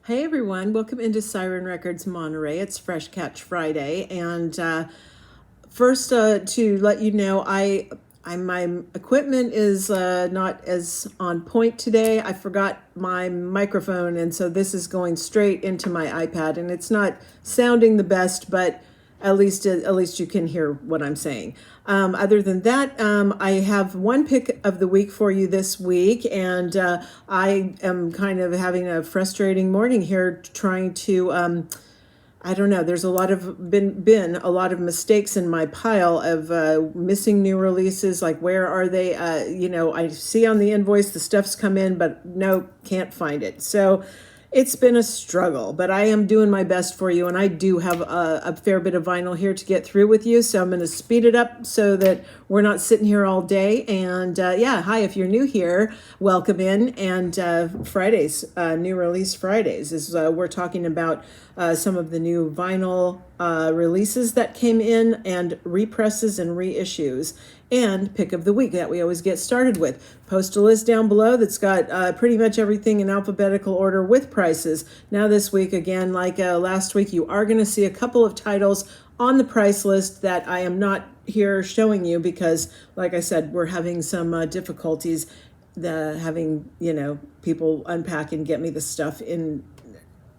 Hey everyone, welcome into Siren Records Monterey. It's Fresh Catch Friday, and first to let you know, my equipment is not as on point today. I forgot my microphone, and so this is going straight into my iPad, and it's not sounding the best, but at least you can hear what I'm saying. Other than that, I have one pick of the week for you this week, and I am kind of having a frustrating morning here trying to. I don't know. There's a lot of been a lot of mistakes in my pile of missing new releases. Like, where are they? I see on the invoice the stuff's come in, but no, can't find it. So it's been a struggle, but I am doing my best for you, and I do have a fair bit of vinyl here to get through with you, so I'm going to speed it up so that we're not sitting here all day. And hi, if you're new here, welcome in. And Fridays, new release Fridays, is we're talking about some of the new vinyl releases that came in, and represses and reissues, and pick of the week that we always get started with. Post a list down below that's got pretty much everything in alphabetical order with prices. Now this week, again, like last week, you are going to see a couple of titles on the price list that I am not here showing you because, like I said, we're having some difficulties having people unpack and get me the stuff in.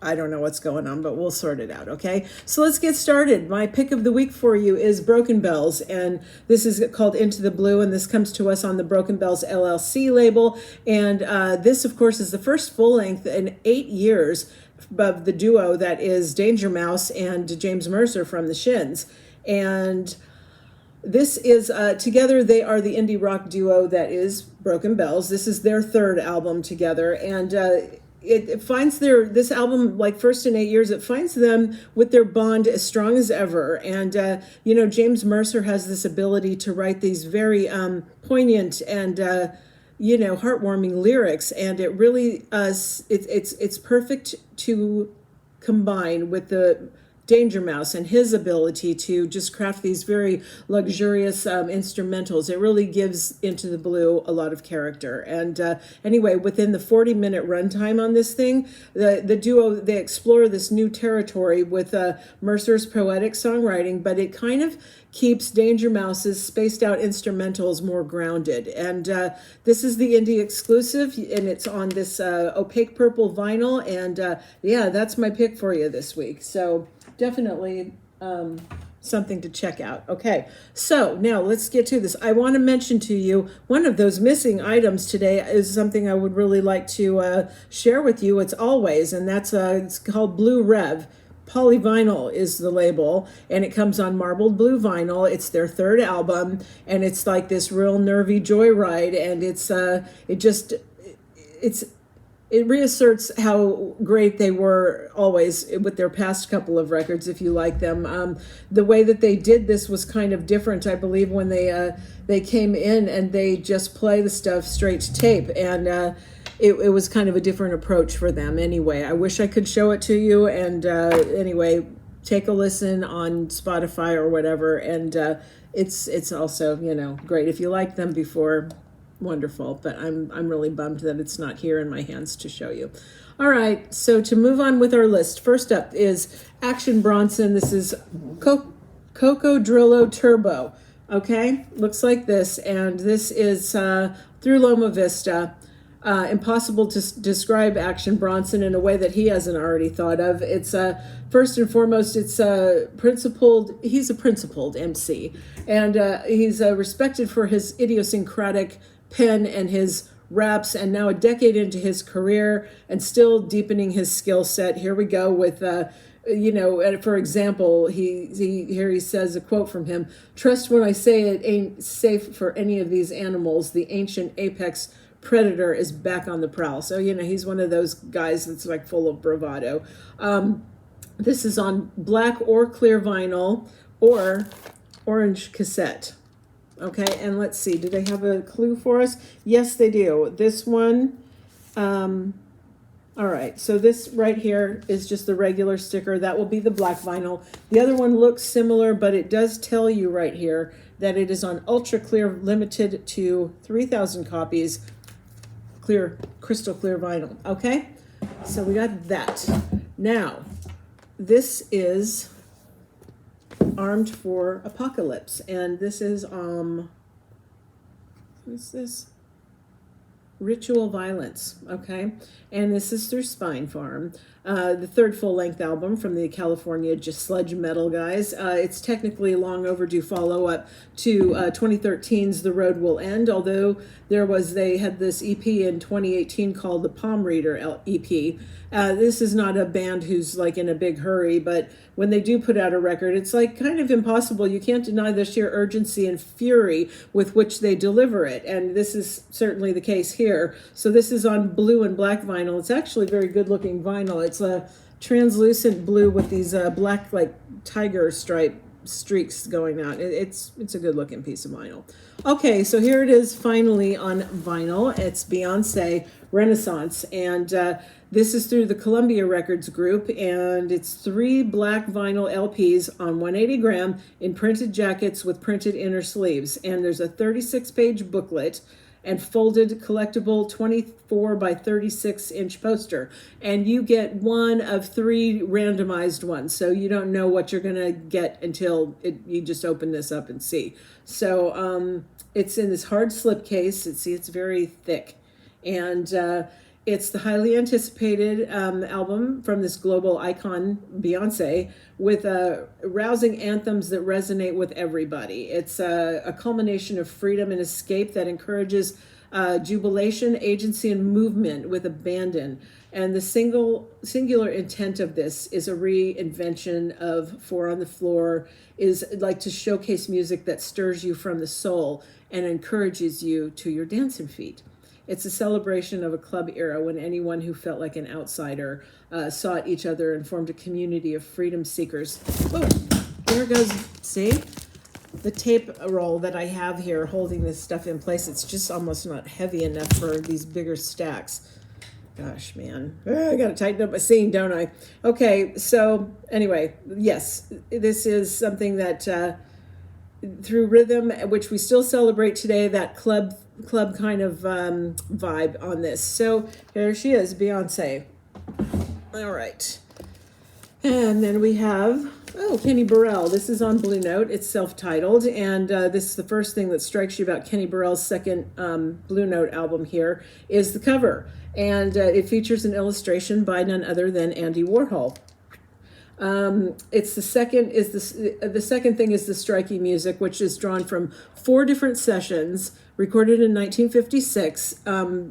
I don't know what's going on, but we'll sort it out, okay? So let's get started. My pick of the week for you is Broken Bells, and this is called Into the Blue, and this comes to us on the Broken Bells LLC label. And this, of course, is the first full-length in 8 years of the duo that is Danger Mouse and James Mercer from the Shins. And this is, together, they are the indie rock duo that is Broken Bells. This is their third album together, and it finds this album, like first in 8 years, it finds them with their bond as strong as ever. And James Mercer has this ability to write these very poignant and heartwarming lyrics, and it really it's perfect to combine with the Danger Mouse and his ability to just craft these very luxurious instrumentals. It really gives Into the Blue a lot of character. And anyway, within the 40-minute runtime on this thing, the duo, they explore this new territory with Mercer's poetic songwriting, but it kind of keeps Danger Mouse's spaced out instrumentals more grounded. And this is the indie exclusive, and it's on this opaque purple vinyl. And that's my pick for you this week. So definitely something to check out. Okay, so now let's get to this. I want to mention to you one of those missing items today is something I would really like to share with you. It's always, and that's it's called Blue Rev. Polyvinyl is the label, and it comes on marbled blue vinyl. It's their third album, and it's like this real nervy joyride, and it reasserts how great they were always with their past couple of records, if you like them. The way that they did this was kind of different, I believe, when they came in and they just play the stuff straight to tape, and it was kind of a different approach for them. Anyway, I wish I could show it to you, and anyway, take a listen on Spotify or whatever, and it's also great. If you liked them before, wonderful, but I'm really bummed that it's not here in my hands to show you. All right, so to move on with our list, first up is Action Bronson. This is Cocodrillo Turbo. Okay, looks like this, and this is through Loma Vista. Impossible to describe Action Bronson in a way that he hasn't already thought of. It's first and foremost, it's he's a principled MC, and he's respected for his idiosyncratic pen and his raps, and now a decade into his career and still deepening his skill set. Here we go with for example, he says a quote from him: "Trust when I say it ain't safe for any of these animals. The ancient apex predator is back on the prowl." So he's one of those guys that's like full of bravado. This is on black or clear vinyl or orange cassette. Okay, and let's see, do they have a clue for us? Yes, they do. This one, all right, so this right here is just the regular sticker. That will be the black vinyl. The other one looks similar, but it does tell you right here that it is on ultra clear, limited to 3,000 copies, clear, crystal clear vinyl. Okay, So we got that. Now, this is Armed for Apocalypse, and this is what's this? Ritual Violence, okay? And this is through Spine Farm, the third full-length album from the California just sludge metal guys. It's technically a long overdue follow-up to 2013's The Road Will End, although they had this EP in 2018 called the Palm Reader EP. This is not a band who's like in a big hurry, but when they do put out a record, it's like kind of impossible. You can't deny the sheer urgency and fury with which they deliver it, and this is certainly the case here. So this is on blue and black vinyl. It's actually very good looking vinyl. It's a translucent blue with these black like tiger stripe streaks going out. It's a good looking piece of vinyl. Okay, so here it is finally on vinyl. It's Beyonce Renaissance, and this is through the Columbia Records group, and it's 3 black vinyl LPs on 180 gram in printed jackets with printed inner sleeves, and there's a 36-page booklet and folded collectible 24 by 36 inch poster, and you get one of 3 randomized ones, so you don't know what you're gonna get until you just open this up and see. So it's in this hard slipcase. It's very thick, and it's the highly anticipated album from this global icon, Beyonce, with rousing anthems that resonate with everybody. It's a culmination of freedom and escape that encourages jubilation, agency, and movement with abandon. And the singular intent of this is a reinvention of Four on the Floor, is like to showcase music that stirs you from the soul and encourages you to your dancing feet. It's a celebration of a club era when anyone who felt like an outsider sought each other and formed a community of freedom seekers. Oh, there goes, see? The tape roll that I have here holding this stuff in place, it's just almost not heavy enough for these bigger stacks. Gosh, man. I got to tighten up my seam, don't I? Okay, so anyway, yes, this is something that through rhythm, which we still celebrate today, that club kind of vibe on this. So here she is, Beyonce. All right. And then we have, Kenny Burrell. This is on Blue Note. It's self-titled, and this is the first thing that strikes you about Kenny Burrell's second Blue Note album here is the cover. And it features an illustration by none other than Andy Warhol. It's the second thing is the striking music, which is drawn from 4 different sessions recorded in 1956,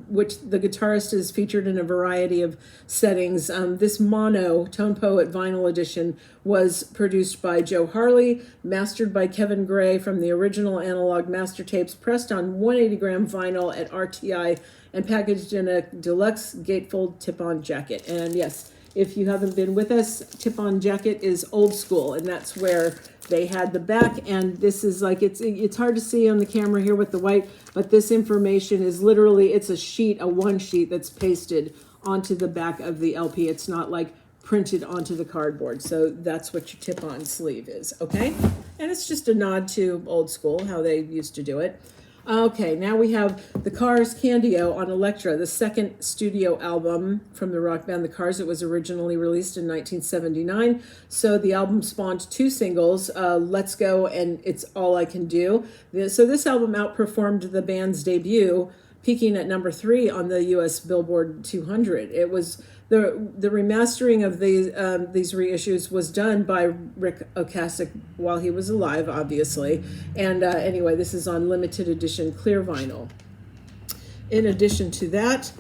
which the guitarist is featured in a variety of settings. This mono Tone Poet vinyl edition was produced by Joe Harley, mastered by Kevin Gray from the original analog master tapes, pressed on 180 gram vinyl at RTI, and packaged in a deluxe gatefold tip-on jacket. And yes, if you haven't been with us, tip-on jacket is old school, and that's where they had the back. And this is like, it's hard to see on the camera here with the white, but this information is literally, it's a one sheet that's pasted onto the back of the LP. It's not like printed onto the cardboard. So that's what your tip-on sleeve is, okay? And it's just a nod to old school, how they used to do it. Okay, now we have The Cars' Candio on Elektra, the second studio album from the rock band The Cars. It was originally released in 1979. So the album spawned 2 singles, Let's Go and It's All I Can Do. So this album outperformed the band's debut, peaking at number 3 on the U.S. Billboard 200. It was the remastering of these reissues was done by Rick Ocasek while he was alive, obviously. And anyway, this is on limited edition clear vinyl. In addition to that,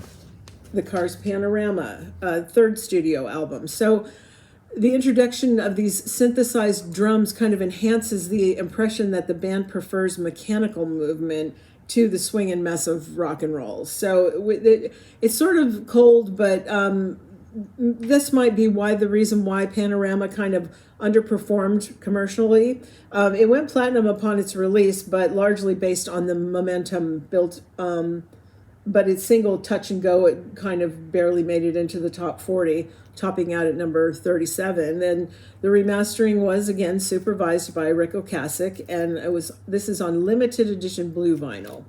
The Cars Panorama, third studio album. So the introduction of these synthesized drums kind of enhances the impression that the band prefers mechanical movement to the swing and mess of rock and roll. So it's sort of cold, but this might be the reason why Panorama kind of underperformed commercially. It went platinum upon its release, but largely based on the momentum built. But its single Touch and Go, it kind of barely made it into the top 40, topping out at number 37. And the remastering was again supervised by Rick Ocasek, and this is on limited edition blue vinyl.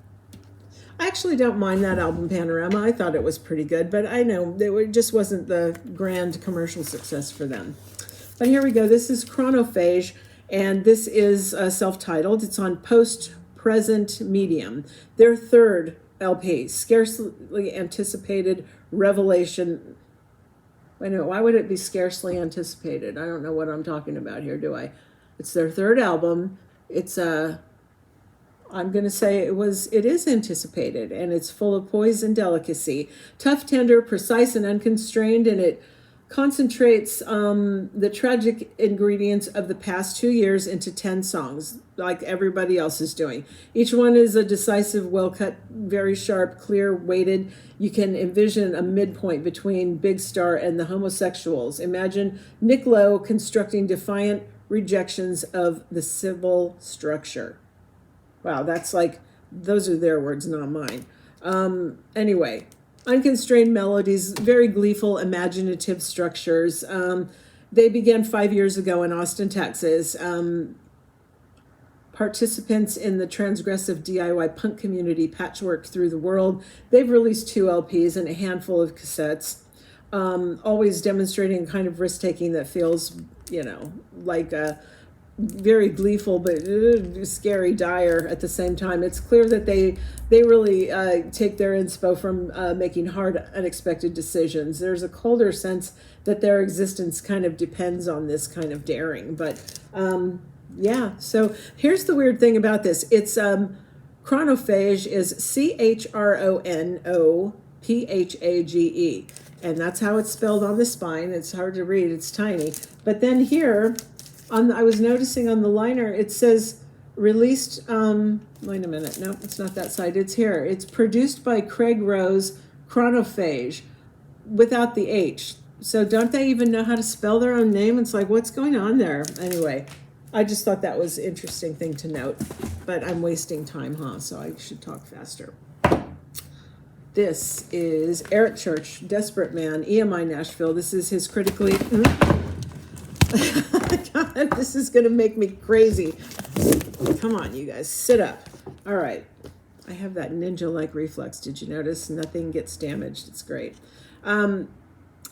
I actually don't mind that album, Panorama. I thought it was pretty good, but I know it just wasn't the grand commercial success for them. But here we go. This is Chronophage, and this is self-titled. It's on Post-Present Medium. Their third LP, scarcely anticipated revelation. Wait a minute, why would it be scarcely anticipated? I don't know what I'm talking about here, do I? It's their third album. It's I'm going to say it is anticipated, and it's full of poise and delicacy. Tough, tender, precise, and unconstrained, and it concentrates the tragic ingredients of the past 2 years into 10 songs, like everybody else is doing. Each one is a decisive, well-cut, very sharp, clear, weighted. You can envision a midpoint between Big Star and the homosexuals. Imagine Nick Lowe constructing defiant rejections of the civil structure. Wow, that's like, those are their words, not mine. Anyway, unconstrained melodies, very gleeful, imaginative structures. They began 5 years ago in Austin, Texas. Participants in the transgressive DIY punk community patchwork through the world. They've released 2 LPs and a handful of cassettes, always demonstrating kind of risk-taking that feels, like a very gleeful but scary, dire at the same time. It's clear that they really take their inspo from making hard, unexpected decisions. There's a colder sense that their existence kind of depends on this kind of daring. But yeah, so here's the weird thing about this. It's Chronophage is Chronophage, and that's how it's spelled on the spine. It's hard to read, it's tiny. But then here, I was noticing on the liner, it says released, wait a minute, no, it's not that side, it's here. It's produced by Craig Rose, Chronophage, without the H. So don't they even know how to spell their own name? It's like, what's going on there? Anyway, I just thought that was an interesting thing to note, but I'm wasting time, so I should talk faster. This is Eric Church, Desperate Man, EMI Nashville. This is his critically... God, this is going to make me crazy. Come on, you guys, sit up. All right. I have that ninja-like reflex. Did you notice? Nothing gets damaged. It's great.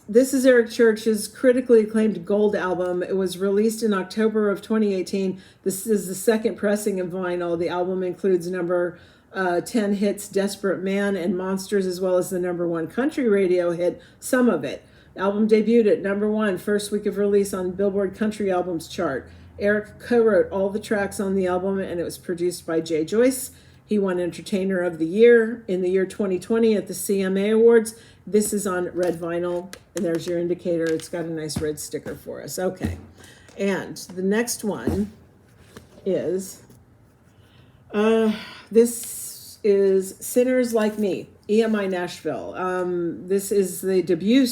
This is Eric Church's critically acclaimed gold album. It was released in October of 2018. This is the second pressing of vinyl. The album includes number 10 hits, Desperate Man and Monsters, as well as the number 1 country radio hit, Some of It. The album debuted at number 1, first week of release on Billboard Country Albums chart. Eric co-wrote all the tracks on the album, and it was produced by Jay Joyce. He won Entertainer of the Year in the year 2020 at the CMA Awards. This is on red vinyl, and there's your indicator. It's got a nice red sticker for us. Okay, and the next one is, this is Sinners Like Me, EMI Nashville. This is the debut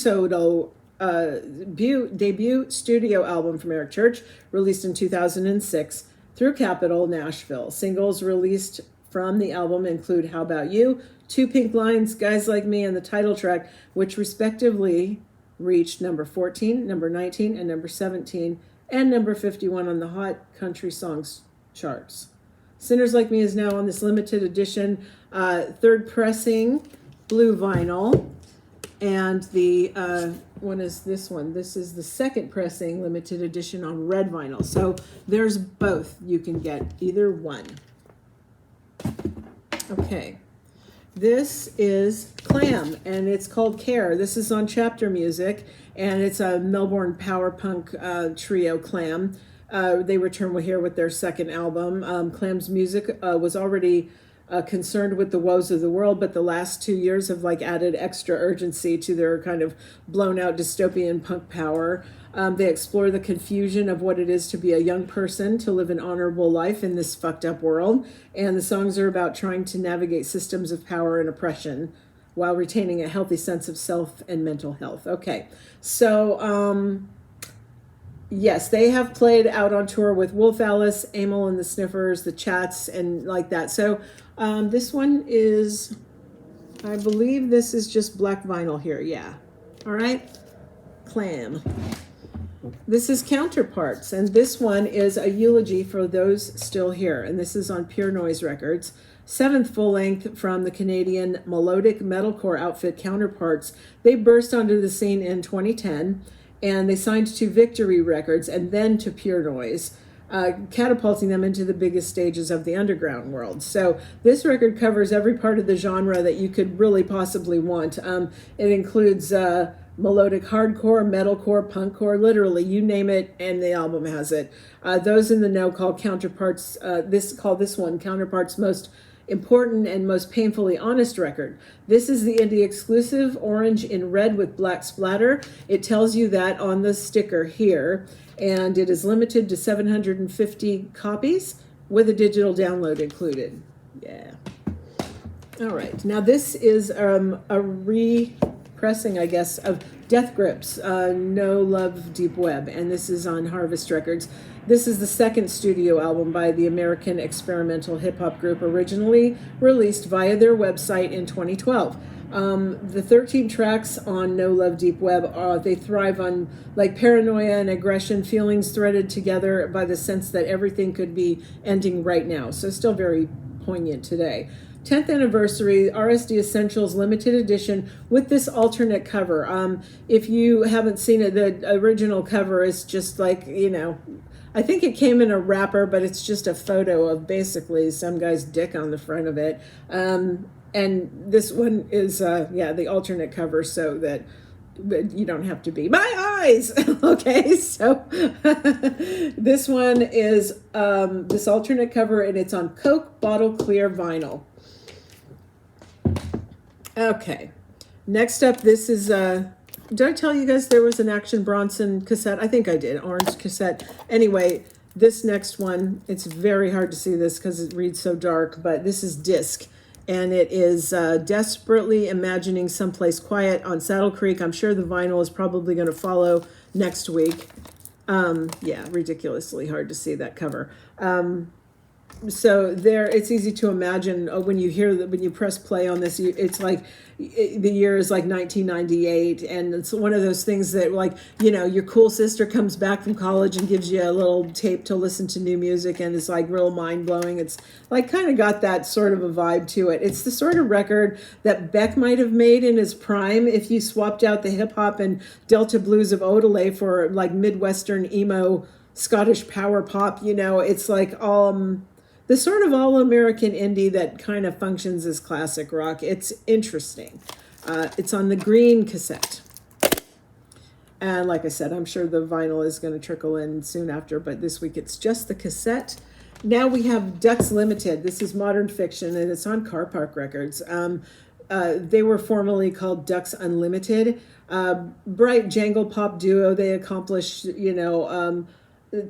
studio album from Eric Church, released in 2006 through Capitol Nashville. Singles released from the album include How About You, 2 Pink Lines, Guys Like Me, and the title track, which respectively reached number 14, number 19, and number 17, and number 51 on the Hot Country Songs charts. Sinners Like Me is now on this limited edition third pressing blue vinyl, and the what is this one? This is the second pressing limited edition on red vinyl. So there's both. You can get either one. Okay, this is Clam, and it's called Care. This is on Chapter Music, and it's a Melbourne power punk trio, Clam. They return here with their second album. Clam's music was already concerned with the woes of the world, but the last 2 years have added extra urgency to their kind of blown out dystopian punk power. They explore the confusion of what it is to be a young person, to live an honorable life in this fucked up world. And the songs are about trying to navigate systems of power and oppression while retaining a healthy sense of self and mental health. Okay, so yes, they have played out on tour with Wolf Alice, Amel and the Sniffers, the Chats, and like that. So this one is, I believe this is just black vinyl here. Yeah. All right. Clam. This is Counterparts, and this one is a eulogy for those still here, and this is on Pure Noise Records. seventh full length from the Canadian melodic metalcore outfit Counterparts. They burst onto the scene in 2010, and they signed to Victory Records and then to Pure Noise, catapulting them into the biggest stages of the underground world. So this record covers every part of the genre that you could really possibly want. It includes melodic hardcore, metalcore, punkcore, literally you name it, and the album has it. Those in the know call Counterparts. This one Counterparts' most important and most painfully honest record. This is the indie exclusive, orange in red with black splatter. It tells you that on the sticker here, and it is limited to 750 copies with a digital download included. Yeah. All right. Now this is a repressing, I guess, of Death Grips, No Love Deep Web, and this is on Harvest Records. This is the second studio album by the American experimental hip-hop group, originally released via their website in 2012. The 13 tracks on No Love Deep Web, they thrive on like paranoia and aggression, feelings threaded together by the sense that everything could be ending right now. So still very poignant today. 10th anniversary RSD Essentials limited edition with this alternate cover. If you haven't seen it, the original cover is just like, I think it came in a wrapper, but it's just a photo of basically some guy's dick on the front of it. And this one is, the alternate cover, so that you don't have to be my eyes. Okay, so this one is this alternate cover, and it's on Coke bottle clear vinyl. Okay, next up, this is, did I tell you guys there was an Action Bronson cassette? I think I did, orange cassette. Anyway, this next one, it's very hard to see this because it reads so dark, but this is Disc. And it is Desperately Imagining Someplace Quiet on Saddle Creek. I'm sure the vinyl is probably going to follow next week. Ridiculously hard to see that cover. So there, it's easy to imagine when you hear that, when you press play on this, it's like the year is like 1998, and it's one of those things that, like, your cool sister comes back from college and gives you a little tape to listen to new music, and it's like real mind-blowing. It's like kind of got that sort of a vibe to it. It's the sort of record that Beck might have made in his prime if you swapped out the hip-hop and Delta blues of Odelay for like Midwestern emo Scottish power pop. It's like the sort of all-American indie that kind of functions as classic rock. It's interesting. It's on the green cassette. And like I said, I'm sure the vinyl is going to trickle in soon after, but this week it's just the cassette. Now we have Ducks Limited. This is modern fiction, and it's on Car Park Records. They were formerly called Ducks Unlimited. Bright jangle pop duo. They accomplished,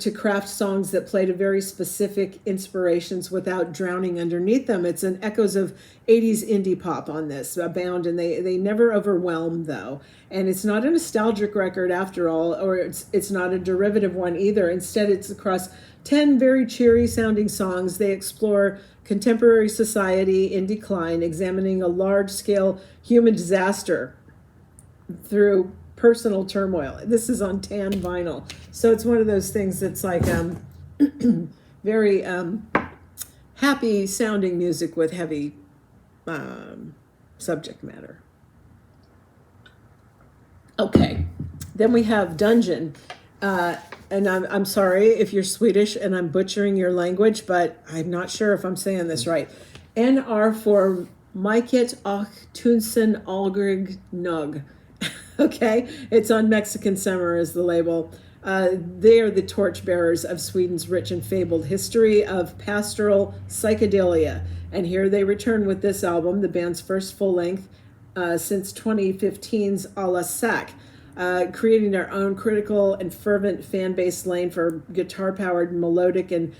to craft songs that play to very specific inspirations without drowning underneath them. It's an echoes of 80s indie pop on this, abound, and they never overwhelm, though. And it's not a nostalgic record after all, or it's not a derivative one either. Instead, it's across 10 very cheery sounding songs. They explore contemporary society in decline, examining a large-scale human disaster through personal turmoil. This is on tan vinyl. So it's one of those things that's like very happy sounding music with heavy subject matter. Okay, then we have Dungeon. And I'm sorry if you're Swedish and I'm butchering your language, but I'm not sure if I'm saying this right. NR for Myket och Tusen Algrig Nog. Okay, it's on Mexican Summer as the label. They are the torchbearers of Sweden's rich and fabled history of pastoral psychedelia. And here they return with this album, the band's first full-length since 2015's A la Sac, creating their own critical and fervent fan-based lane for guitar-powered melodic and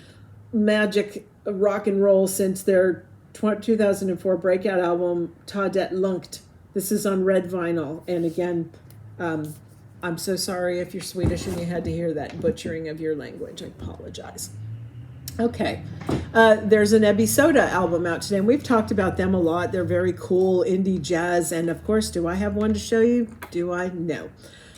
magic rock and roll since their 2004 breakout album, Ta det Lungt. This is on red vinyl, and again, I'm so sorry if you're Swedish and you had to hear that butchering of your language. I apologize. Okay, there's an Ebby Soda album out today, and we've talked about them a lot. They're very cool indie jazz, and of course, do I have one to show you? Do I? No.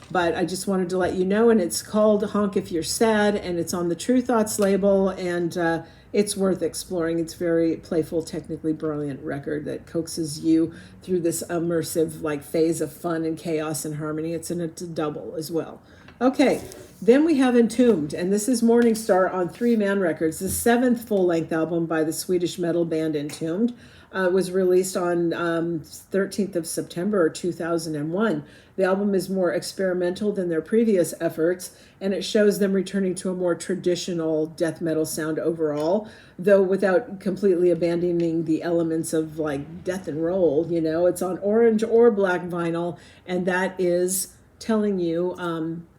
But I just wanted to let you know, and it's called Honk If You're Sad, and it's on the True Thoughts label, and it's worth exploring. It's very playful, technically brilliant record that coaxes you through this immersive like phase of fun and chaos and harmony. It's a double as well. Okay, then we have Entombed, and this is Morningstar on 3-Man Records, the 7th full-length album by the Swedish metal band Entombed. Was released on 13th of September 2001. The album is more experimental than their previous efforts, and it shows them returning to a more traditional death metal sound overall, though without completely abandoning the elements of like death and roll. You know, it's on orange or black vinyl, and that is telling you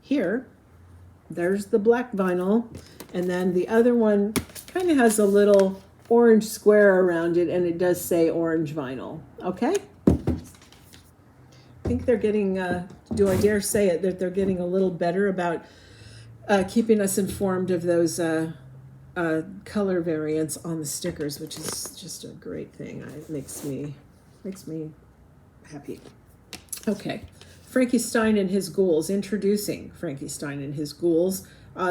here, there's the black vinyl, and then the other one kind of has a little orange square around it, and it does say orange vinyl. Okay? I think they're getting, do I dare say it, that they're getting a little better about keeping us informed of those color variants on the stickers, which is just a great thing. It makes me happy. Okay. Frankie Stein and his Ghouls, introducing Frankie Stein and his Ghouls.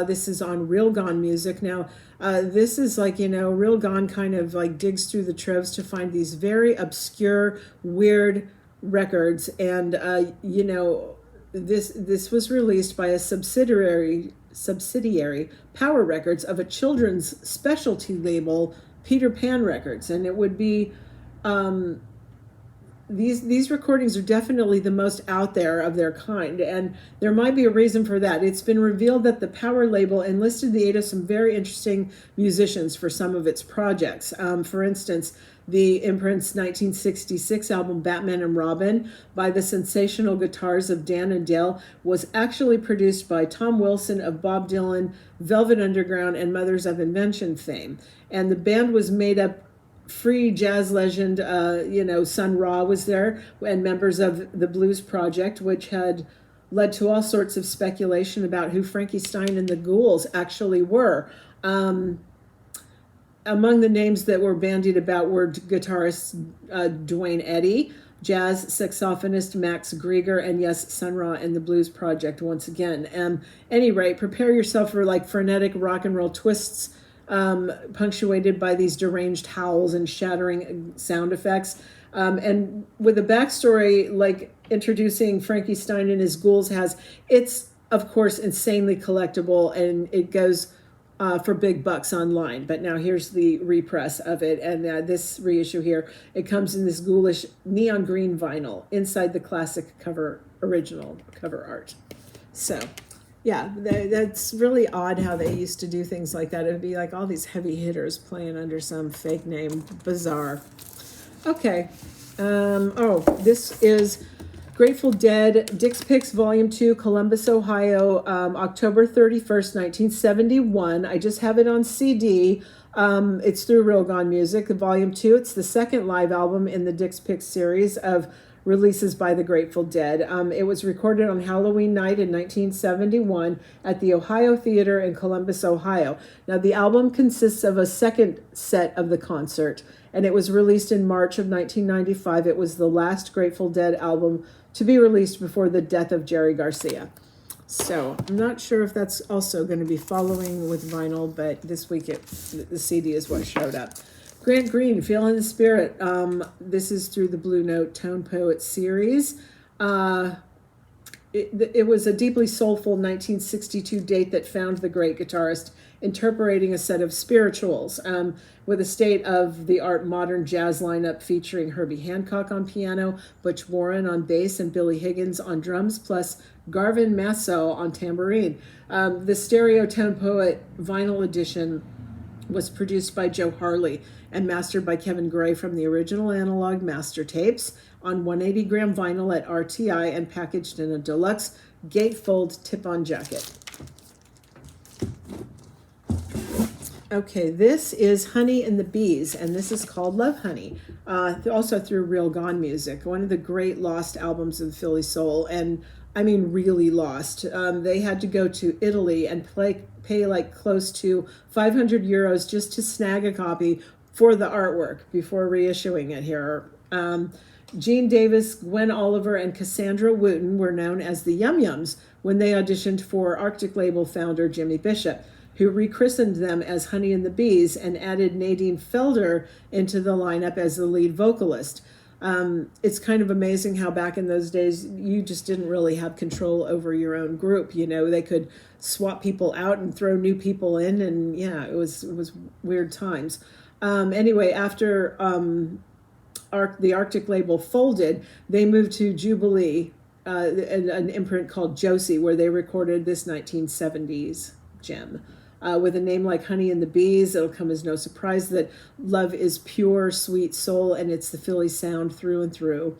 This is on Real Gone Music. Now, this is like, you know, Real Gone kind of like digs through the troves to find these very obscure, weird records. And, you know, this was released by a subsidiary, Power Records, of a children's specialty label, Peter Pan Records. And it would be... These recordings are definitely the most out there of their kind, and there might be a reason for that. It's been revealed that the Power label enlisted the aid of some very interesting musicians for some of its projects. For instance, the imprint's 1966 album Batman and Robin by the sensational guitars of Dan and Dale was actually produced by Tom Wilson of Bob Dylan, Velvet Underground, and Mothers of Invention fame. And the band was made up free jazz legend, Sun Ra was there, and members of the Blues Project, which had led to all sorts of speculation about who Frankie Stein and the Ghouls actually were. Among the names that were bandied about were guitarist Duane Eddy, jazz saxophonist Max Grieger, and yes, Sun Ra and the Blues Project once again. Any rate, prepare yourself for like frenetic rock and roll twists, punctuated by these deranged howls and shattering sound effects. And with a backstory like introducing Frankie Stein and his Ghouls it's of course insanely collectible, and it goes for big bucks online. But now here's the repress of it, and this reissue here, it comes in this ghoulish neon green vinyl inside the classic original cover art. So yeah, that's really odd how they used to do things like that. It would be like all these heavy hitters playing under some fake name. Bizarre. Okay. This is Grateful Dead, Dick's Picks Volume 2, Columbus, Ohio, October 31st, 1971. I just have it on CD. It's through Real Gone Music, Volume 2. It's the second live album in the Dick's Picks series of releases by the Grateful Dead. It was recorded on Halloween night in 1971 at the Ohio Theater in Columbus, Ohio. Now, the album consists of a second set of the concert, and it was released in March of 1995. It was the last Grateful Dead album to be released before the death of Jerry Garcia. So I'm not sure if that's also going to be following with vinyl, but this week the CD is what showed up. Grant Green, Feeling the Spirit. This is through the Blue Note Tone Poet series. It was a deeply soulful 1962 date that found the great guitarist interpreting a set of spirituals with a state-of-the-art modern jazz lineup featuring Herbie Hancock on piano, Butch Warren on bass, and Billy Higgins on drums, plus Garvin Masso on tambourine. The Stereo Tone Poet vinyl edition was produced by Joe Harley and mastered by Kevin Gray from the original analog master tapes on 180-gram vinyl at RTI and packaged in a deluxe gatefold tip-on jacket. Okay, this is Honey and the Bees, and this is called Love Honey, also through Real Gone Music, one of the great lost albums of Philly soul, and I mean really lost. They had to go to Italy and pay like close to 500 euros just to snag a copy for the artwork before reissuing it here. Gene Davis, Gwen Oliver, and Cassandra Wooten were known as the Yum Yums when they auditioned for Arctic label founder Jimmy Bishop, who rechristened them as Honey and the Bees and added Nadine Felder into the lineup as the lead vocalist. It's kind of amazing how back in those days you just didn't really have control over your own group. You know, they could swap people out and throw new people in, and yeah, it was weird times. Anyway, after the Arctic label folded, they moved to Jubilee, an imprint called Josie, where they recorded this 1970s gem. With a name like Honey and the Bees, it'll come as no surprise that love is pure, sweet soul, and it's the Philly sound through and through.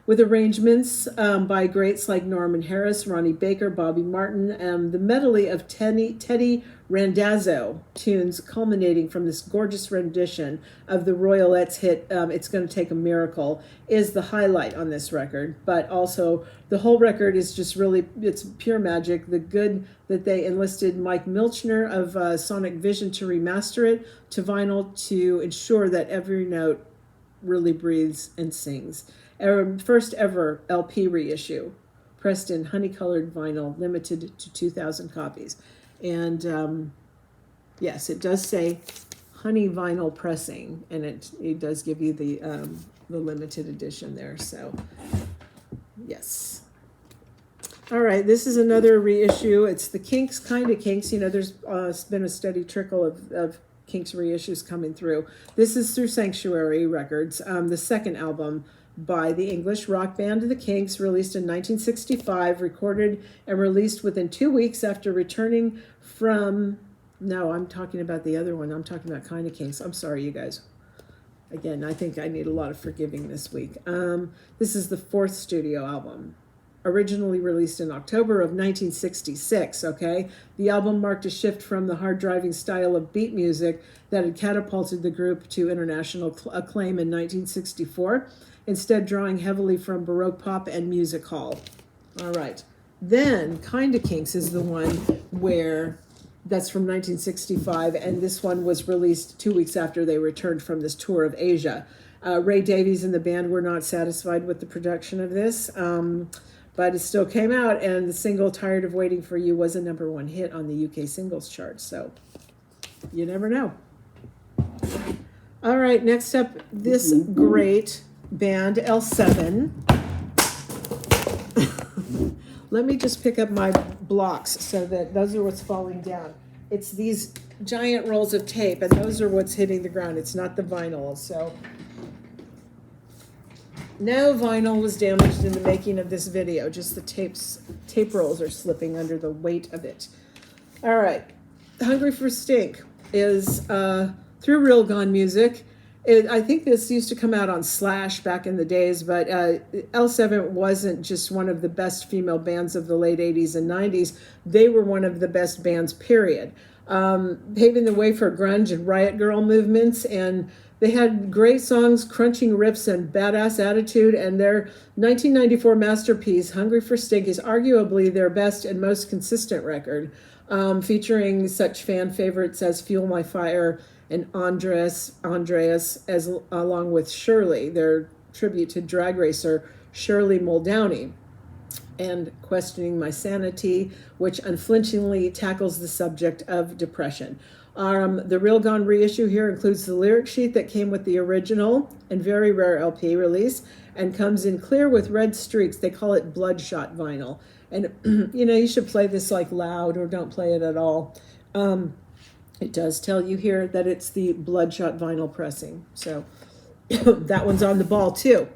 With arrangements by greats like Norman Harris, Ronnie Baker, Bobby Martin, the medley of Teddy Randazzo tunes culminating from this gorgeous rendition of the Royalettes hit It's Gonna Take a Miracle is the highlight on this record. But also the whole record is just really, it's pure magic. The good that they enlisted Mike Milchner of Sonic Vision to remaster it to vinyl to ensure that every note really breathes and sings. First ever LP reissue, pressed in honey-colored vinyl, limited to 2,000 copies. And yes, it does say honey vinyl pressing, and it does give you the limited edition there. So yes. All right, this is another reissue. It's the Kinks, kind of Kinks. You know, there's been a steady trickle of Kinks reissues coming through. This is through Sanctuary Records, the second album by the English rock band The Kinks, released in 1965, recorded and released within 2 weeks after returning from... No, I'm talking about the other one. I'm talking about Kinda Kinks. I'm sorry, you guys. Again, I think I need a lot of forgiving this week. This is the fourth studio album, originally released in October of 1966, okay? The album marked a shift from the hard-driving style of beat music that had catapulted the group to international acclaim in 1964, instead drawing heavily from Baroque pop and music hall. All right. Then Kinda Kinks is the one where that's from 1965, and this one was released 2 weeks after they returned from this tour of Asia. Ray Davies and the band were not satisfied with the production of this, but it still came out, and the single Tired of Waiting for You was a #1 hit on the UK singles chart, so you never know. All right, next up, this great band, L7. Let me just pick up my blocks so that those are what's falling down. It's these giant rolls of tape, and those are what's hitting the ground. It's not the vinyl. So no vinyl was damaged in the making of this video. Just the tape rolls are slipping under the weight of it. All right. Hungry for Stink is through Real Gone Music. I think this used to come out on Slash back in the days, but L7 wasn't just one of the best female bands of the late 80s and 90s. They were one of the best bands, period. Paving the way for grunge and riot girl movements, and they had great songs, crunching riffs, and badass attitude, and their 1994 masterpiece, Hungry for Stink, is arguably their best and most consistent record, featuring such fan favorites as Fuel My Fire and Andreas, as along with Shirley, their tribute to drag racer Shirley Muldowney, and Questioning My Sanity, which unflinchingly tackles the subject of depression. The Real Gone reissue here includes the lyric sheet that came with the original and very rare LP release, and comes in clear with red streaks. They call it bloodshot vinyl. And, you know, you should play this like loud or don't play it at all. It does tell you here that it's the bloodshot vinyl pressing. So that one's on the ball too.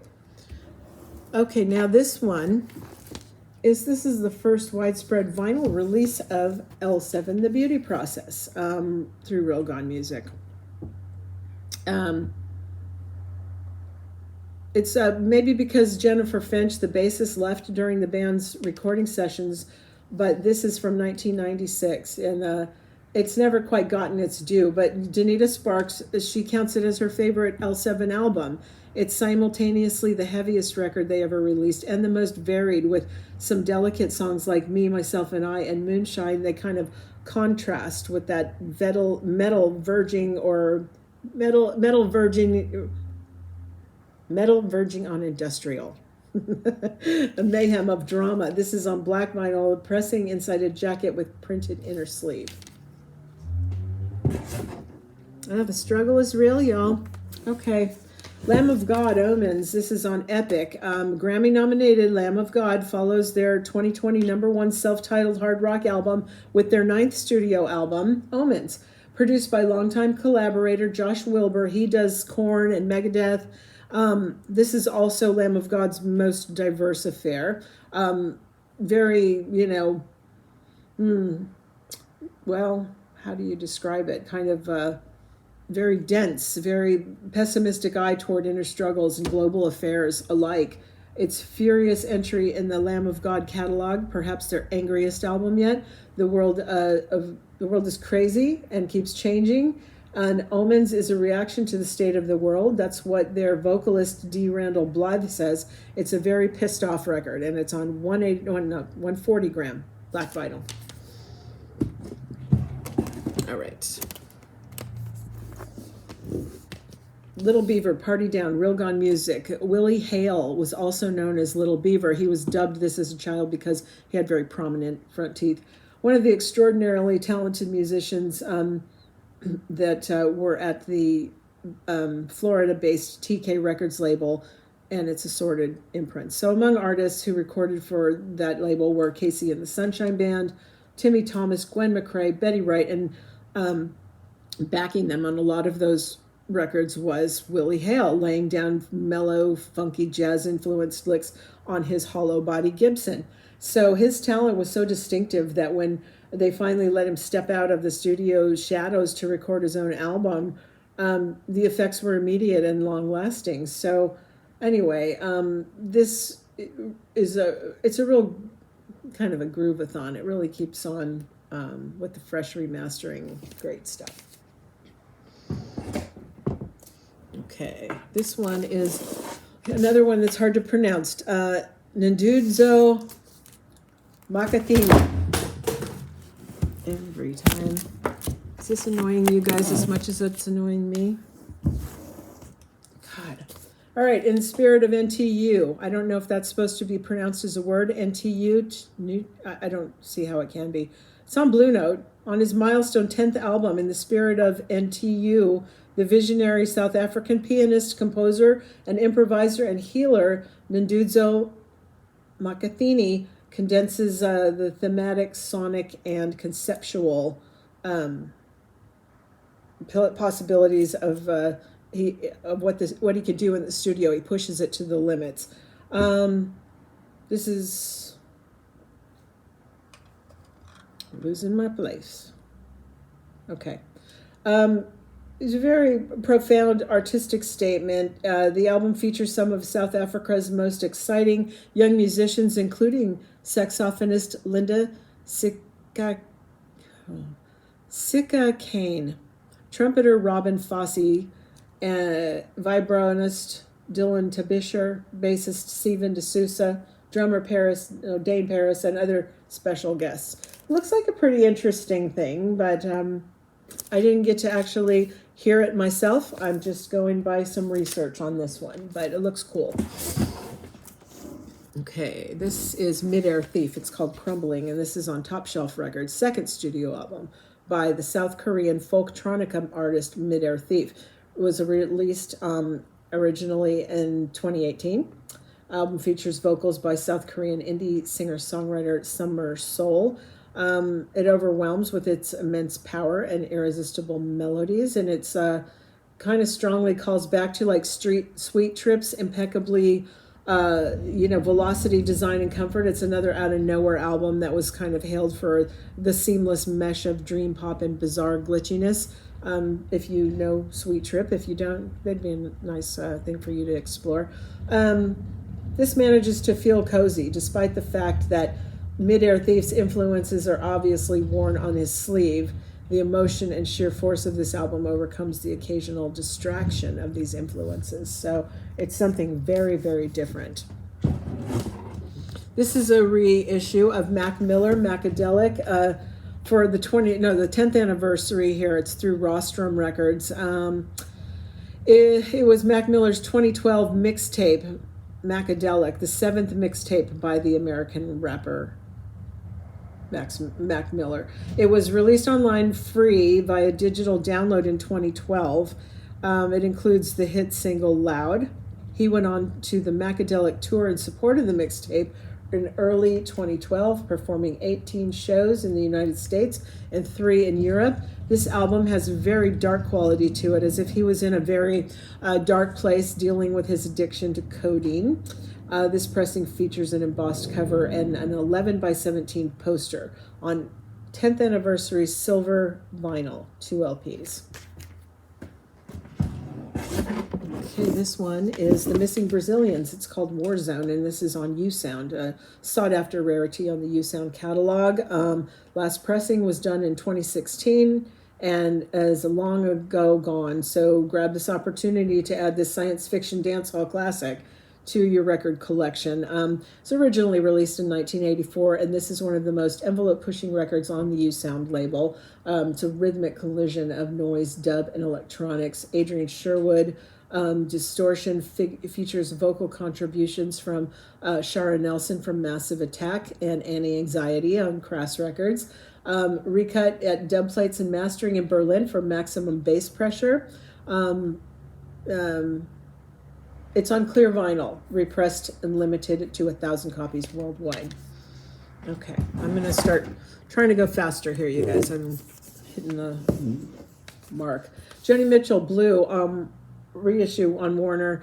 Okay, now this is the first widespread vinyl release of L7, The Beauty Process, through Real Gone Music. It's maybe because Jennifer Finch, the bassist, left during the band's recording sessions, but this is from 1996, and it's never quite gotten its due. But Danita Sparks, she counts it as her favorite L7 album. It's simultaneously the heaviest record they ever released and the most varied, with some delicate songs like Me, Myself, and I and Moonshine. They kind of contrast with that metal verging on industrial. A mayhem of drama. This is on black vinyl, pressing inside a jacket with printed inner sleeve. The struggle is real, y'all. Okay. Lamb of God, Omens. This is on Epic. Grammy-nominated Lamb of God follows their 2020 #1 self-titled hard rock album with their 9th studio album, Omens. Produced by longtime collaborator Josh Wilbur. He does Korn and Megadeth. This is also Lamb of God's most diverse affair. Very, well, how do you describe it? Kind of very dense, very pessimistic eye toward inner struggles and global affairs alike. Its furious entry in the Lamb of God catalog, perhaps their angriest album yet. The world is crazy and keeps changing. And Omens is a reaction to the state of the world. That's what their vocalist D. Randall Blythe says. It's a very pissed off record, and it's on 140 gram black vinyl. All right. Little Beaver, Party Down, Real Gone Music. Willie Hale was also known as Little Beaver. He was dubbed this as a child because he had very prominent front teeth. One of the extraordinarily talented musicians that were at the Florida-based TK Records label and its assorted imprints. So among artists who recorded for that label were Casey and the Sunshine Band, Timmy Thomas, Gwen McCrae, Betty Wright, and backing them on a lot of those records was Willie Hale, laying down mellow, funky, jazz-influenced licks on his hollow body Gibson. So his talent was so distinctive that when they finally let him step out of the studio shadows to record his own album, the effects were immediate and long-lasting. So anyway, this is it's a real kind of a groove-a-thon. It really keeps on with the fresh remastering. Great stuff. Okay, this one is another one that's hard to pronounce. Ndudzo Macadelic. Every time. Is this annoying you guys as much as it's annoying me? God. All right, in the spirit of NTU. I don't know if that's supposed to be pronounced as a word. NTU. I don't see how it can be. It's on Blue Note. On his milestone 10th album, In the Spirit of NTU, the visionary South African pianist, composer, and improviser and healer Ndudzo Macadelic condenses the thematic, sonic, and conceptual possibilities of what he could do in the studio. He pushes it to the limits. This is losing my place. Okay. It's a very profound artistic statement. The album features some of South Africa's most exciting young musicians, including saxophonist Linda Sika Kane, trumpeter Robin Fosse, vibronist Dylan Tabisher, bassist Steven D'Souza, drummer Dane Paris, and other special guests. Looks like a pretty interesting thing, but I didn't get to actually hear it myself. I'm just going by some research on this one, but it looks cool. Okay, this is Midair Thief. It's called Crumbling, and this is on Top Shelf Records' second studio album by the South Korean folktronica artist Midair Thief. It was released originally in 2018. Album features vocals by South Korean indie singer-songwriter Summer Soul. It overwhelms with its immense power and irresistible melodies, and it's kind of strongly calls back to like Sweet Trips, impeccably velocity, design, and comfort. It's another out of nowhere album that was kind of hailed for the seamless mesh of dream pop and bizarre glitchiness. If you know Sweet Trip, if you don't, that'd be a nice thing for you to explore. This manages to feel cozy, despite the fact that Midair Thief's influences are obviously worn on his sleeve. The emotion and sheer force of this album overcomes the occasional distraction of these influences. So it's something very, very different. This is a reissue of Miller Macadelic for the 10th anniversary here. It's through Rostrum Records. It was Mac Miller's 2012 mixtape, Macadelic, the 7th mixtape by the American rapper Mac Miller. It was released online free via digital download in 2012. It includes the hit single Loud. He went on to the Macadelic tour in support of the mixtape in early 2012, performing 18 shows in the United States and 3 in Europe. This album has a very dark quality to it, as if he was in a very dark place dealing with his addiction to codeine. This pressing features an embossed cover and an 11 by 17 poster on 10th anniversary silver vinyl, 2 LPs. Okay, this one is The Missing Brazilians. It's called Warzone, and this is on U-Sound, a sought-after rarity on the U-Sound catalog. Last pressing was done in 2016 and is long ago gone, so grab this opportunity to add this science fiction dancehall classic to your record collection. It's originally released in 1984, and this is one of the most envelope-pushing records on the U-Sound label. It's a rhythmic collision of noise, dub, and electronics. Adrian Sherwood distortion features vocal contributions from Shara Nelson from Massive Attack and Annie Anxiety on Crass Records. Recut at dub plates and mastering in Berlin for Maximum Bass Pressure. It's on clear vinyl, repressed and limited to 1,000 copies worldwide. Okay, I'm going to start trying to go faster here, you guys. I'm hitting the mark. Joni Mitchell, Blue, reissue on Warner.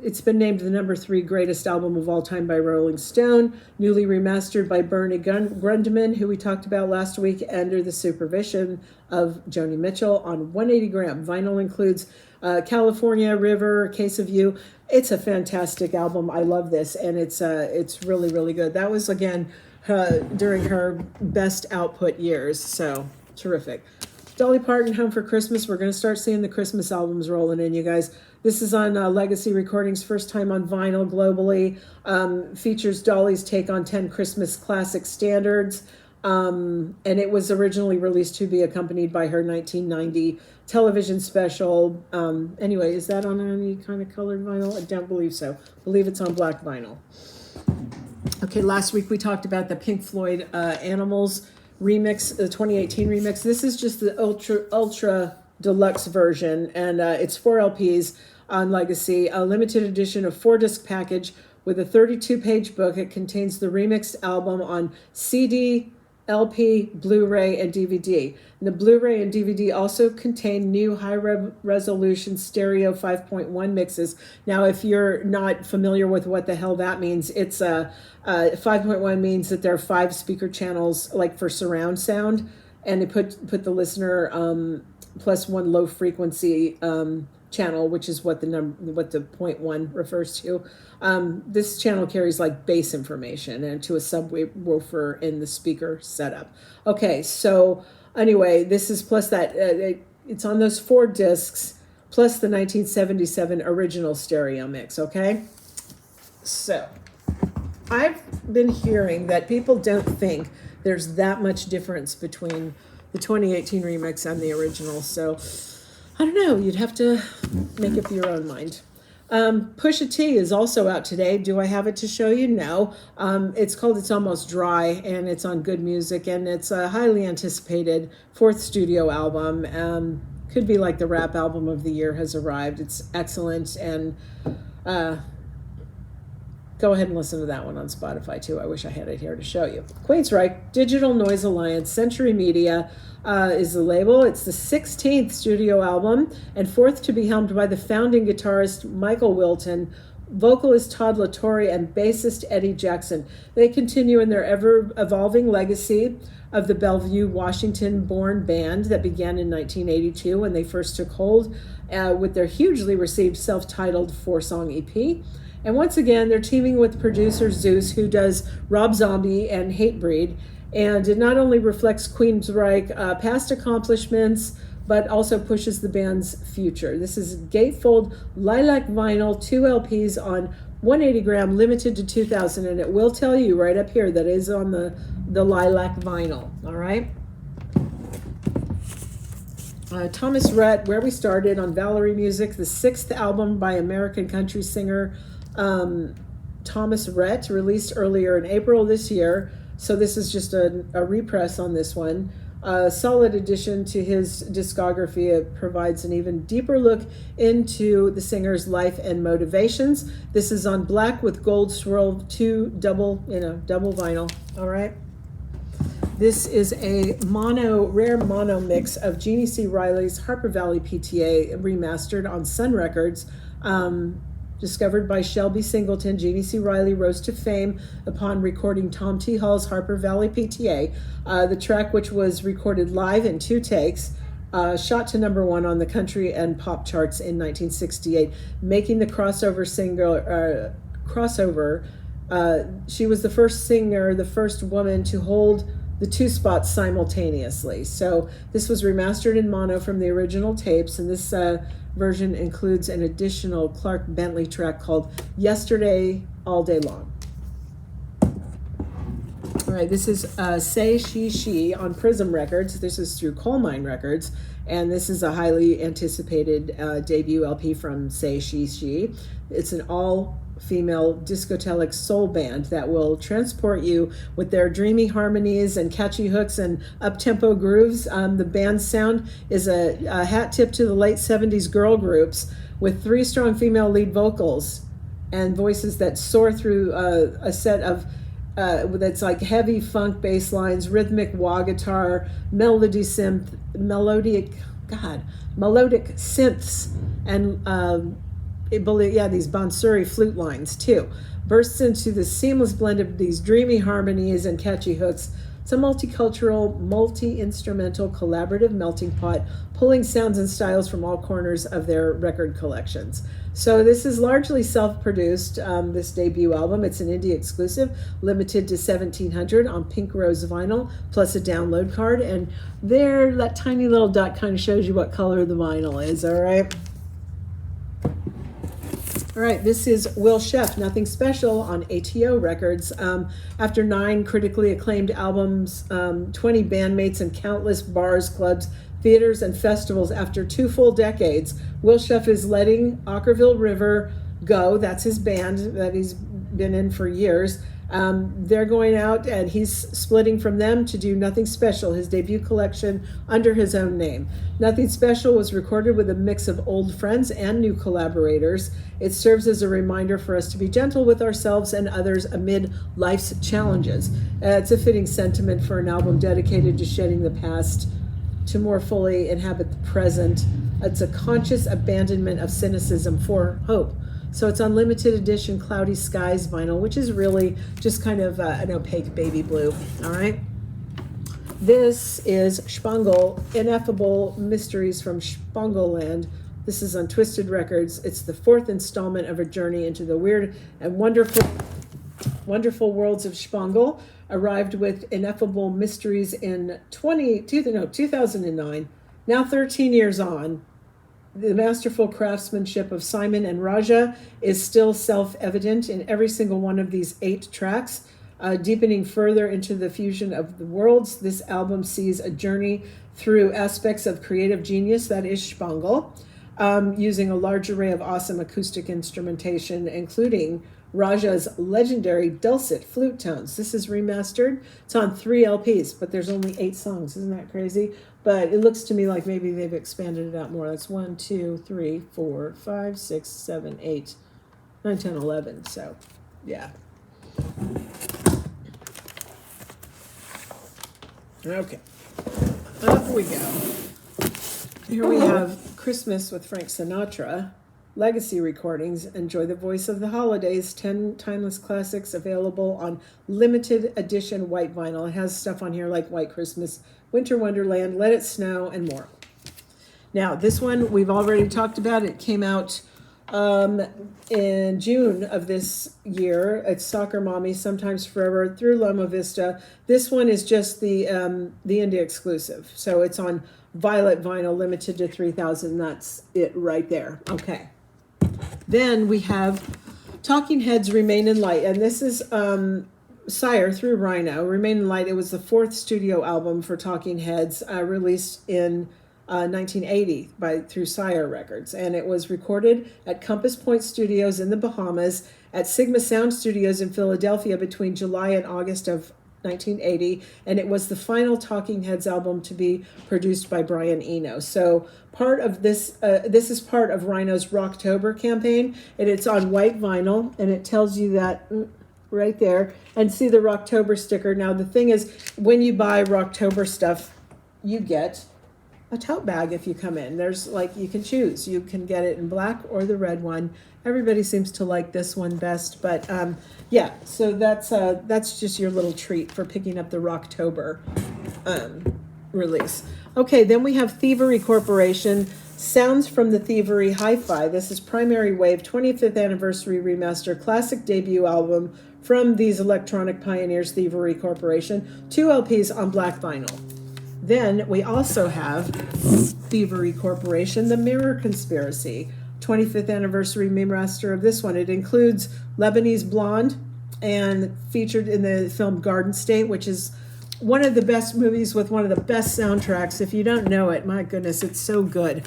It's been named the number 3 greatest album of all time by Rolling Stone, newly remastered by Bernie Grundman, who we talked about last week, under the supervision of Joni Mitchell on 180 gram. Vinyl includes California, River, Case of You. It's a fantastic album. I love this, and it's really, really good. That was, again, during her best output years, so terrific. Dolly Parton, Home for Christmas. We're going to start seeing the Christmas albums rolling in, you guys. This is on Legacy Recordings, first time on vinyl globally. Features Dolly's take on 10 Christmas classic standards. And it was originally released to be accompanied by her 1990 television special. Anyway, is that on any kind of colored vinyl? I don't believe so. I believe it's on black vinyl. Okay, last week we talked about the Pink Floyd Animals remix, the 2018 remix. This is just the ultra deluxe version, and it's 4 LPs on Legacy, a limited edition of 4-disc package with a 32-page book. It contains the remixed album on CD, LP, Blu-ray, and DVD. And the Blu-ray and DVD also contain new high-resolution stereo 5.1 mixes. Now, if you're not familiar with what the hell that means, it's 5.1 means that there are 5 speaker channels, like for surround sound, and they put the listener plus 1 low frequency channel, which is what the 0.1 refers to. This channel carries like bass information and to a subwoofer in the speaker setup. Okay, so anyway, this is plus that it's on those 4 discs plus the 1977 original stereo mix. Okay, so I've been hearing that people don't think there's that much difference between the 2018 remix and the original, so I don't know. You'd have to make up your own mind. Pusha T is also out today. Do I have it to show you? No. It's called It's Almost Dry, and it's on Good Music, and it's a highly anticipated 4th studio album. Could be like the rap album of the year has arrived. It's excellent, and go ahead and listen to that one on Spotify, too. I wish I had it here to show you. Queensryche, Digital Noise Alliance, Century Media is the label. It's the 16th studio album and 4th to be helmed by the founding guitarist Michael Wilton, vocalist Todd LaTorre, and bassist Eddie Jackson. They continue in their ever-evolving legacy of the Bellevue, Washington-born band that began in 1982 when they first took hold with their hugely received self-titled 4-song EP. And once again, they're teaming with producer Zeus, who does Rob Zombie and Hatebreed. And it not only reflects Queensryche past accomplishments, but also pushes the band's future. This is Gatefold Lilac Vinyl, 2 LPs on 180 gram, limited to 2,000. And it will tell you right up here that is on the Lilac Vinyl, all right? Thomas Rhett, Where We Started on Valerie Music, the 6th album by American country singer Thomas Rhett, released earlier in April this year. So this is just a repress on this one. A solid addition to his discography. It provides an even deeper look into the singer's life and motivations. This is on black with gold swirl, double vinyl. All right. This is a rare mono mix of Jeannie C. Reilly's Harper Valley PTA remastered on Sun Records. Discovered by Shelby Singleton, Jeannie C. Reilly rose to fame upon recording Tom T. Hall's Harper Valley PTA. The track, which was recorded live in 2 takes, shot to #1 on the country and pop charts in 1968, making the crossover single. She was the first singer, the first woman to hold the 2 spots simultaneously. So this was remastered in mono from the original tapes, and this version includes an additional Clark Bentley track called Yesterday All Day Long. All right, this is Say She on Prism Records. This is through Coal Mine Records, and this is a highly anticipated debut LP from Say She. It's an all-female discotelic soul band that will transport you with their dreamy harmonies and catchy hooks and up-tempo grooves. The band's sound is a hat tip to the late 70s girl groups with 3 strong female lead vocals and voices that soar through a set of that's like heavy funk bass lines, rhythmic wah guitar, melodic synths, and these Bansuri flute lines too. Bursts into the seamless blend of these dreamy harmonies and catchy hooks. It's a multicultural, multi-instrumental, collaborative melting pot, pulling sounds and styles from all corners of their record collections. So this is largely self-produced, this debut album. It's an indie exclusive, limited to 1,700 on pink rose vinyl, plus a download card. And there, that tiny little dot kind of shows you what color the vinyl is, all right? All right, this is Will Sheff, Nothing Special on ATO Records. After 9 critically acclaimed albums, 20 bandmates, and countless bars, clubs, theaters, and festivals, after 2 full decades, Will Sheff is letting Ockerville River go. That's his band that he's been in for years. They're going out, and he's splitting from them to do Nothing Special, his debut collection, under his own name. Nothing Special was recorded with a mix of old friends and new collaborators. It serves as a reminder for us to be gentle with ourselves and others amid life's challenges. It's a fitting sentiment for an album dedicated to shedding the past to more fully inhabit the present. It's a conscious abandonment of cynicism for hope. So it's on limited edition Cloudy Skies vinyl, which is really just kind of an opaque baby blue, all right? This is Spangle, Ineffable Mysteries from Spangle-land. This is on Twisted Records. It's the 4th installment of a journey into the weird and wonderful worlds of Spangle. Arrived with Ineffable Mysteries in 2009. Now 13 years on, the masterful craftsmanship of Simon and Raja is still self-evident in every single one of these 8 tracks. Deepening further into the fusion of the worlds, this album sees a journey through aspects of creative genius that is Spangle, using a large array of awesome acoustic instrumentation, including Raja's legendary dulcet flute tones. This is remastered. It's on 3 LPs, but there's only 8 songs. Isn't that crazy? But it looks to me like maybe they've expanded it out more. That's 1, 2, 3, 4, 5, 6, 7, 8, 9, 10, 11. So, yeah. Okay. Up we go. Here we have Christmas with Frank Sinatra. Legacy recordings. Enjoy the voice of the holidays. 10 timeless classics available on limited edition white vinyl. It has stuff on here like White Christmas, Winter Wonderland, Let It Snow, and more. Now, this one we've already talked about. It came out in June of this year. It's Soccer Mommy, Sometimes Forever, through Loma Vista. This one is just the indie exclusive. So it's on Violet vinyl, limited to 3,000. That's it right there. Okay. Then we have Talking Heads, Remain in Light. And this is Sire through Rhino. Remain in Light. It was the 4th studio album for Talking Heads, released in 1980 through Sire Records, and it was recorded at Compass Point Studios in the Bahamas, at Sigma Sound Studios in Philadelphia between July and August of 1980, and it was the final Talking Heads album to be produced by Brian Eno. So part of this, this is part of Rhino's Rocktober campaign, and it's on white vinyl, and it tells you that right there, and see the Rocktober sticker. Now the thing is, when you buy Rocktober stuff, you get a tote bag if you come in. There's like, you can choose. You can get it in black or the red one. Everybody seems to like this one best, but yeah, so that's just your little treat for picking up the Rocktober release. Okay, then we have Thievery Corporation, Sounds from the Thievery Hi-Fi. This is Primary Wave 25th Anniversary Remaster Classic Debut Album from these electronic pioneers, Thievery Corporation. 2 LPs on black vinyl. Then we also have Thievery Corporation, The Mirror Conspiracy, 25th Anniversary Remaster of this one. It includes Lebanese Blonde and featured in the film Garden State, which is one of the best movies with one of the best soundtracks. If you don't know it, my goodness, it's so good.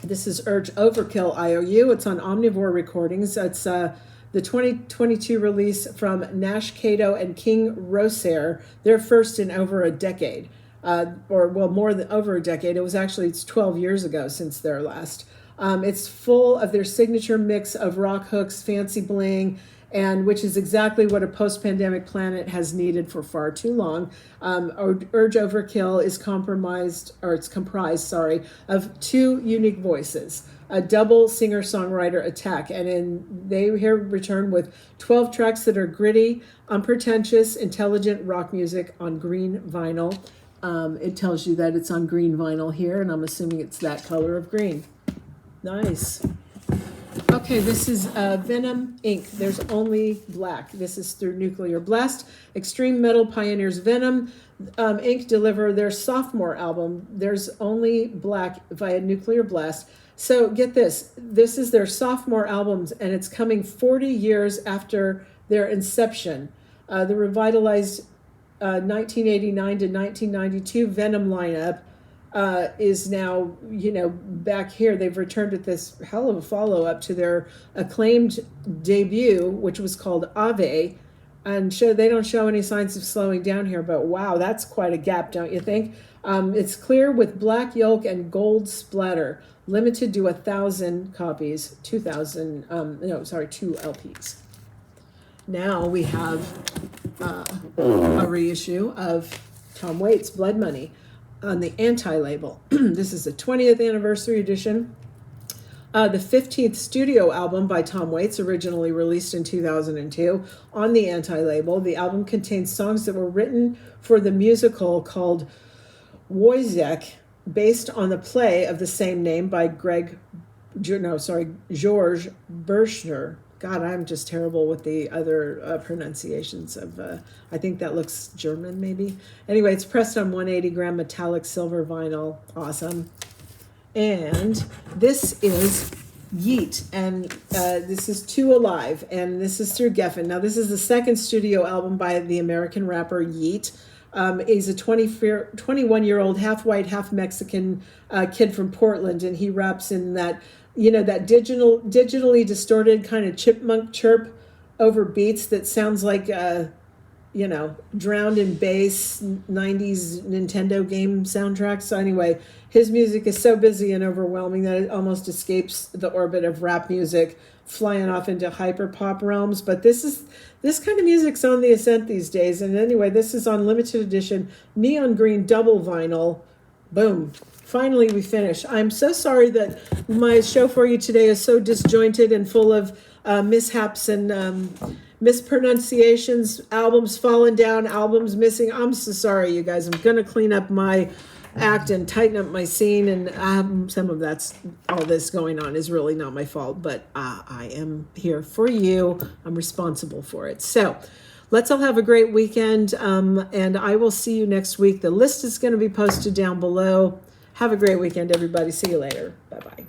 This is Urge Overkill IOU. It's on Omnivore Recordings. It's the 2022 release from Nash Cato and King Rosaire, their first in over a decade, or well, more than over a decade. It's 12 years ago since their last. It's full of their signature mix of rock hooks, fancy bling, and which is exactly what a post-pandemic planet has needed for far too long. Urge Overkill is comprised of 2 unique voices, a double singer-songwriter attack, and they here return with 12 tracks that are gritty, unpretentious, intelligent rock music on green vinyl. It tells you that it's on green vinyl here, and I'm assuming it's that color of green. Nice. Okay, this is Venom Inc. There's only black. This is through Nuclear Blast. Extreme Metal Pioneers Venom Inc. deliver their sophomore album, There's Only Black, via Nuclear Blast. So get this. This is their sophomore albums, and it's coming 40 years after their inception. The revitalized 1989 to 1992 Venom lineup is now, back here. They've returned with this hell of a follow-up to their acclaimed debut, which was called Ave, and they don't show any signs of slowing down here, but wow, that's quite a gap, don't you think? It's clear with black yolk and gold splatter, limited to 1,000 copies, 2 LPs. Now we have a reissue of Tom Waits' Blood Money on the Anti-label. This is the 20th anniversary edition. The 15th studio album by Tom Waits, originally released in 2002 on the Anti-label. The album contains songs that were written for the musical called Wojciech, based on the play of the same name by George Birchner. God, I'm just terrible with the other pronunciations of, I think that looks German maybe. Anyway, it's pressed on 180-gram metallic silver vinyl. Awesome. And this is Yeet, and this is Two Alive, and this is through Geffen. Now, this is the second studio album by the American rapper Yeet. He's a 21-year-old, half white, half Mexican kid from Portland, and he raps in that, that digitally distorted kind of chipmunk chirp over beats that sounds like, drowned in bass 90s Nintendo game soundtracks. So anyway, his music is so busy and overwhelming that it almost escapes the orbit of rap music, flying off into hyper pop realms. But this kind of music's on the ascent these days. And anyway, this is on limited edition neon green double vinyl. Boom. Finally, we finish. I'm so sorry that my show for you today is so disjointed and full of mishaps and mispronunciations, albums falling down, albums missing. I'm so sorry, you guys. I'm going to clean up my act and tighten up my scene, and some of that's all this going on is really not my fault, but I am here for you. I'm responsible for it. So let's all have a great weekend, and I will see you next week. The list is going to be posted down below. Have a great weekend, everybody. See you later. Bye-bye.